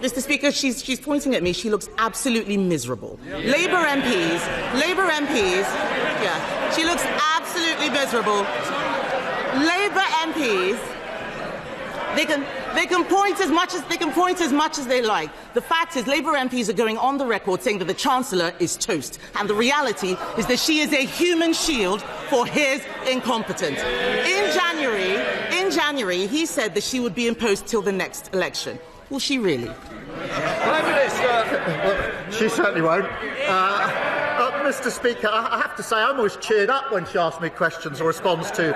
Mr. Speaker, she's pointing at me. She looks absolutely miserable. Labour MPs, yeah, she looks absolutely miserable. Labour MPs, they can point as much as they like. The fact is, Labour MPs are going on the record saying that the Chancellor is toast, and the reality is that she is a human shield for his incompetence. In January, he said that she would be in post till the next election. Will she really? Prime Minister. Well, she certainly won't. Mr. Speaker, I have to say I'm always cheered up when she asks me questions or responds to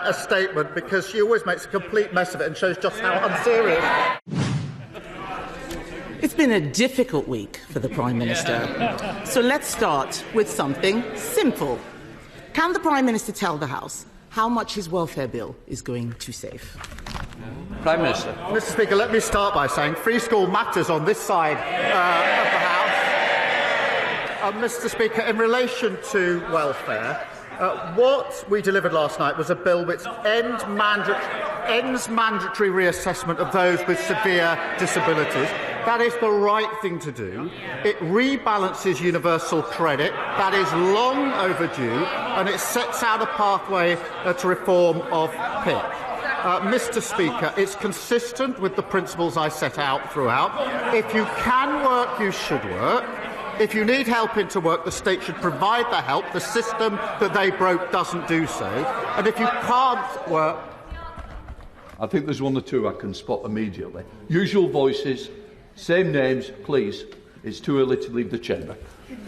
a statement, because she always makes a complete mess of it and shows just how unserious. It's been a difficult week for the Prime Minister. So let's start with something simple. Can the Prime Minister tell the House how much his welfare bill is going to save? Prime Minister. Mr. Speaker, let me start by saying free school matters on this side of the House. Mr. Speaker, in relation to welfare, what we delivered last night was a bill which ends mandatory reassessment of those with severe disabilities. That is the right thing to do. It rebalances universal credit. That is long overdue, and it sets out a pathway to reform of PIP. Mr. Speaker, it's consistent with the principles I set out throughout. If you can work, you should work. If you need help into work, the state should provide the help. The system that they broke doesn't do so. And if you can't work... I think there's one or two I can spot immediately. Usual voices, same names, please. It's too early to leave the chamber.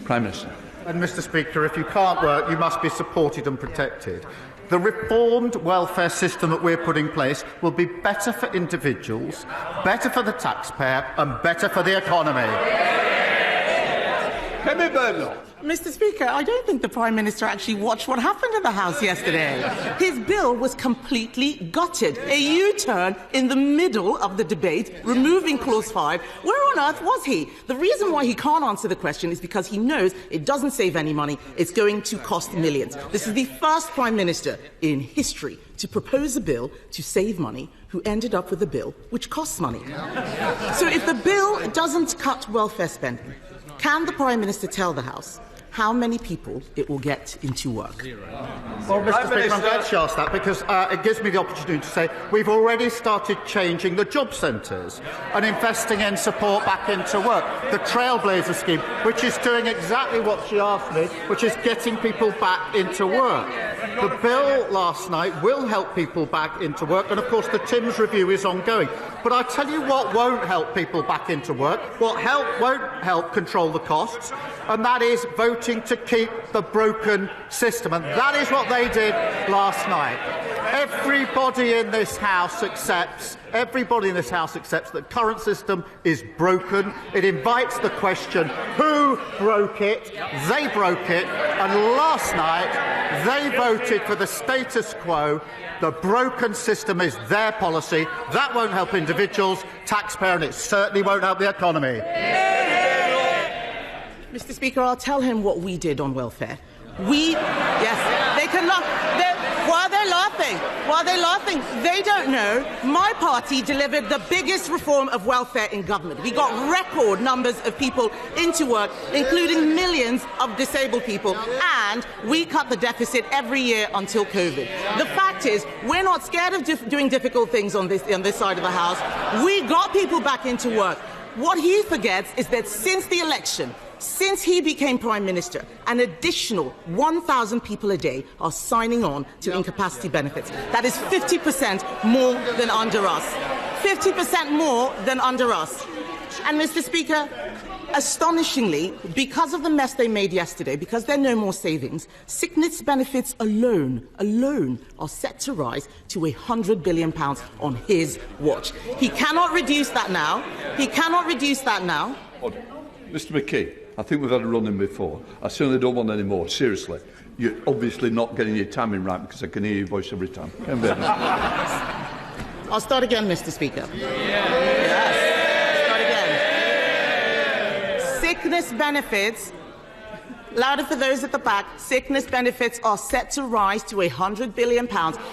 Prime Minister. And, Mr. Speaker, if you can't work, you must be supported and protected. The reformed welfare system that we're putting in place will be better for individuals, better for the taxpayer and better for the economy. Kemi Badenoch. Mr. Speaker, I don't think the Prime Minister actually watched what happened in the House yesterday. His bill was completely gutted. A U-turn in the middle of the debate, removing Clause 5. Where on earth was he? The reason why he can't answer the question is because he knows it doesn't save any money. It's going to cost millions. This is the first Prime Minister in history to propose a bill to save money who ended up with a bill which costs money. So if the bill doesn't cut welfare spending, can the Prime Minister tell the House how many people it will get into work? Well, Mr. Speaker, I'm glad she asked that, because it gives me the opportunity to say we've already started changing the job centres and investing in support back into work. The Trailblazer scheme, which is doing exactly what she asked me, which is getting people back into work. The bill last night will help people back into work, and of course the Timms review is ongoing. But I tell you what won't help people back into work, won't help control the costs, and that is voting to keep the broken system. And that is what they did last night. Everybody in this House accepts that the current system is broken. It invites the question, who broke it? They broke it. And last night, they voted for the status quo. The broken system is their policy. That won't help individuals, taxpayer, and it certainly won't help the economy. Mr. Speaker, I'll tell him what we did on welfare. Yes, they can laugh. While they're laughing, they don't know. My party delivered the biggest reform of welfare in government. We got record numbers of people into work, including millions of disabled people, and we cut the deficit every year until COVID. The fact is, we're not scared of doing difficult things on this side of the House. We got people back into work. What he forgets is that since the election, since he became Prime Minister, an additional 1,000 people a day are signing on to incapacity benefits. That is 50% more than under us. 50% more than under us. And, Mr. Speaker, astonishingly, because of the mess they made yesterday, because there are no more savings, sickness benefits alone are set to rise to £100 billion on his watch. He cannot reduce that now. Order. Mr. McKee, I think we've had a run-in before. I certainly don't want any more. Seriously. You're obviously not getting your timing right, because I can hear your voice every time. I'll start again, Mr. Speaker. Sickness benefits. Louder for those at the back. Sickness benefits are set to rise to £100 billion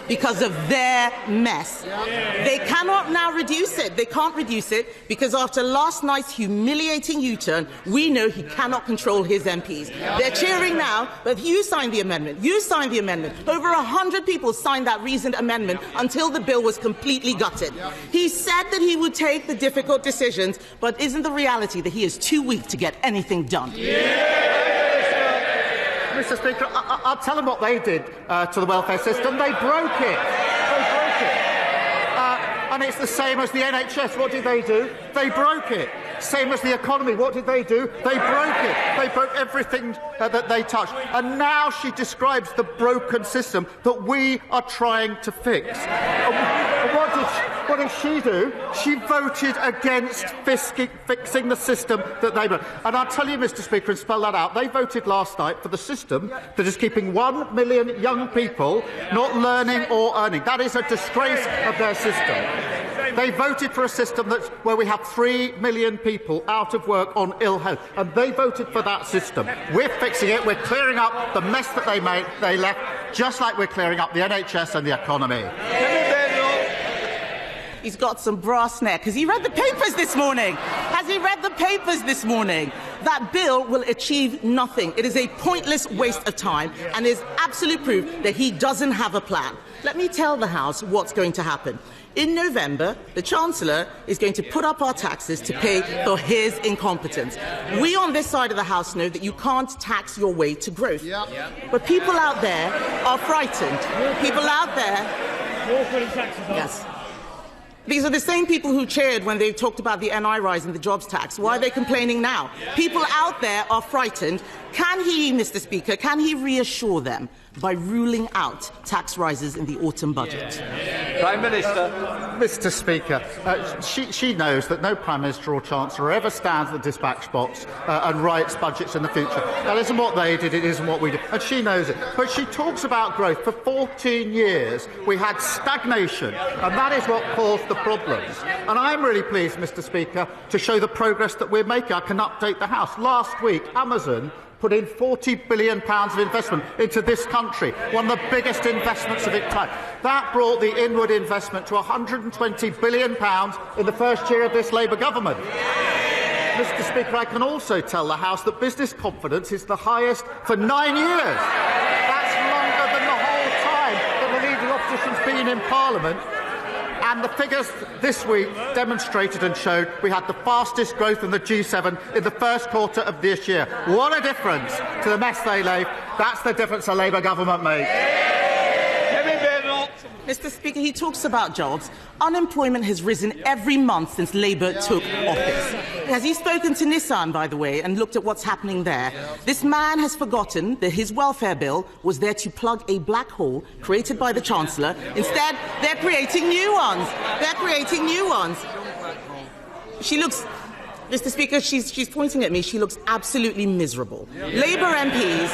because of their mess. They cannot now reduce it. They can't reduce it because after last night's humiliating U-turn, we know he cannot control his MPs. They're cheering now, but you signed the amendment. You signed the amendment. Over 100 people signed that reasoned amendment until the bill was completely gutted. He said that he would take the difficult decisions, but isn't the reality that he is too weak to get anything done? Mr. Speaker, I'll tell them what they did to the welfare system. They broke it. They broke it. And it's the same as the NHS. What did they do? They broke it. Same as the economy. What did they do? They broke it. They broke everything that they touched. And now she describes the broken system that we are trying to fix. What did she do? She voted against fixing the system that they broke. And I'll tell you, Mr. Speaker, and spell that out, they voted last night for the system that is keeping 1 million young people not learning or earning. That is a disgrace of their system. They voted for a system where we have 3 million people out of work on ill health, and they voted for that system. We're fixing it. We're clearing up the mess that they left, just like we're clearing up the NHS and the economy. He's got some brass neck. Has he read the papers this morning? Has he read the papers this morning? That bill will achieve nothing. It is a pointless waste of time and is absolute proof that he doesn't have a plan. Let me tell the House what's going to happen. In November, the Chancellor is going to put up our taxes to pay for his incompetence. We on this side of the House know that you can't tax your way to growth. But people out there are frightened. People out there... Yes. These are the same people who cheered when they talked about the NI rise and the jobs tax. Why are they complaining now? People out there are frightened. Can he, Mr. Speaker, can he reassure them by ruling out tax rises in the autumn budget? Prime Minister. Mr. Speaker, she knows that no Prime Minister or Chancellor ever stands at the dispatch box and writes budgets in the future. That isn't what they did, it isn't what we did. And she knows it. But she talks about growth. For 14 years, we had stagnation, and that is what caused the problems. And I'm really pleased, Mr. Speaker, to show the progress that we're making. I can update the House. Last week, Amazon put in £40 billion of investment into this country, one of the biggest investments of its time. That brought the inward investment to £120 billion in the first year of this Labour government. Mr. Speaker, I can also tell the House that business confidence is the highest for 9 years. That's longer than the whole time that the leading opposition's been in Parliament. And the figures this week demonstrated and showed we had the fastest growth in the G7 in the first quarter of this year. What a difference to the mess they left. That's the difference a Labour government made. Kemi Badenoch. Mr. Speaker, he talks about jobs. Unemployment has risen every month since Labour took office. Has he spoken to Nissan, by the way, and looked at what's happening there? This man has forgotten that his welfare bill was there to plug a black hole created by the Chancellor. Instead, they're creating new ones. They're creating new ones. She looks... Mr. Speaker, she's pointing at me. She looks absolutely miserable. Labour MPs,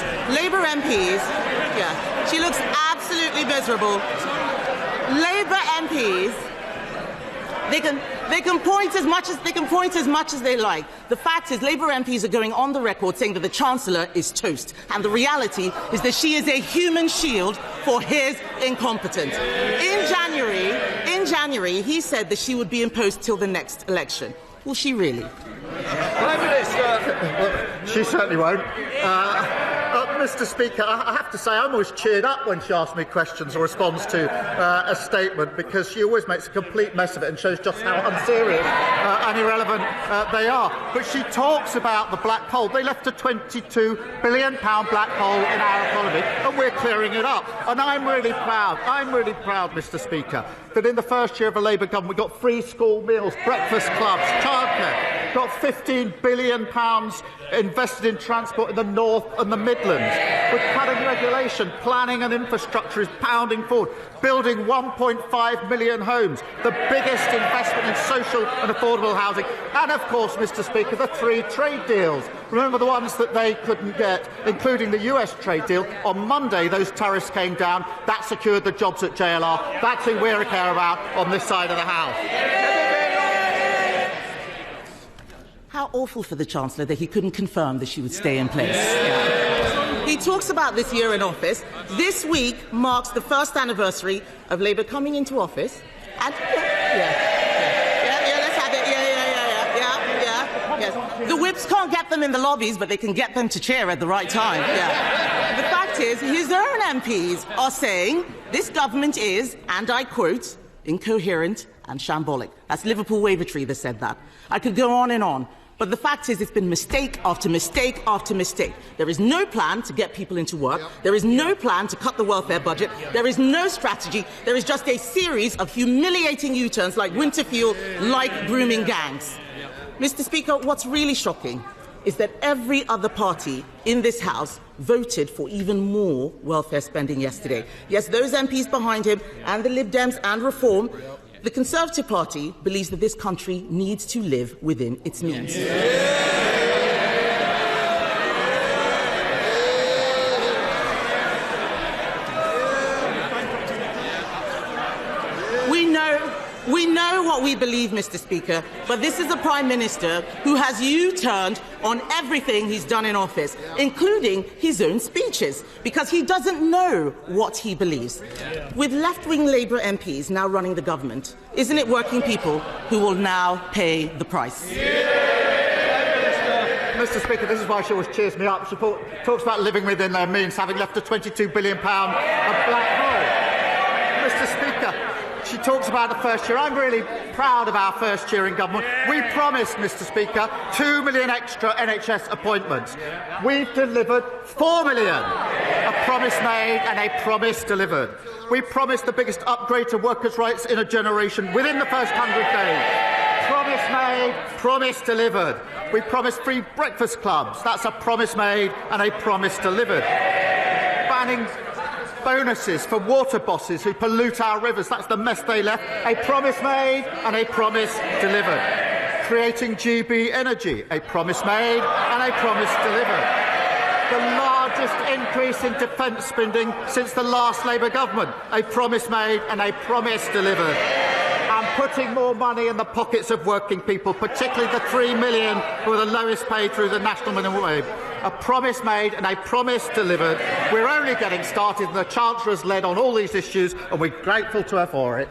yeah, she looks absolutely miserable. Labour MPs, they can point as much as they like. The fact is, Labour MPs are going on the record saying that the Chancellor is toast, and the reality is that she is a human shield for his incompetence. In January, he said that she would be in post till the next election. Will she really? Prime Minister. She certainly won't. Mr. Speaker, I have to say I'm always cheered up when she asks me questions or responds to a statement, because she always makes a complete mess of it and shows just how unserious and irrelevant they are. But she talks about the black hole. They left a £22 billion black hole in our economy, and we're clearing it up. And I'm really proud, Mr. Speaker, that in the first year of a Labour government we got free school meals, breakfast clubs, childcare, got £15 billion invested in transport in the North and the Midlands. With cutting regulation, planning and infrastructure is pounding forward, building 1.5 million homes, the biggest investment in social and affordable housing, and of course, Mr. Speaker, the 3 trade deals. Remember the ones that they couldn't get, including the US trade deal. On Monday, those tariffs came down. That secured the jobs at JLR. That's who we care about on this side of the House. How awful for the Chancellor that he couldn't confirm that she would stay in place. Yeah. He talks about this year in office. This week marks the first anniversary of Labour coming into office. And let's have it. Yes. The whips can't get them in the lobbies, but they can get them to cheer at the right time. Yeah. The fact is, his own MPs are saying this government is, and I quote, incoherent and shambolic. That's Liverpool Wavertree that said that. I could go on and on. But the fact is, it's been mistake after mistake after mistake. There is no plan to get people into work. There is no plan to cut the welfare budget. There is no strategy. There is just a series of humiliating U-turns like winter fuel, like grooming gangs. Mr. Speaker, what's really shocking is that every other party in this House voted for even more welfare spending yesterday. Yes, those MPs behind him and the Lib Dems and Reform. The Conservative Party believes that this country needs to live within its means. We know what we believe, Mr. Speaker, but this is a Prime Minister who has U-turned on everything he's done in office, including his own speeches, because he doesn't know what he believes. With left-wing Labour MPs now running the government, isn't it working people who will now pay the price? Mr. Speaker, this is why she always cheers me up. She talks about living within their means, having left a £22 billion of black hole. Mr. Speaker, she talks about the first year. I'm really proud of our first year in government. We promised, Mr. Speaker, 2 million extra NHS appointments. We've delivered 4 million. A promise made and a promise delivered. We promised the biggest upgrade to workers' rights in a generation within the first 100 days. Promise made, promise delivered. We promised free breakfast clubs. That's a promise made and a promise delivered. Banning bonuses for water bosses who pollute our rivers. That's the mess they left. A promise made and a promise delivered. Creating GB Energy. A promise made and a promise delivered. The largest increase in defence spending since the last Labour government. A promise made and a promise delivered. And putting more money in the pockets of working people, particularly the 3 million who are the lowest paid through the national minimum wage. A promise made and a promise delivered. We're only getting started, and the Chancellor has led on all these issues, and we're grateful to her for it.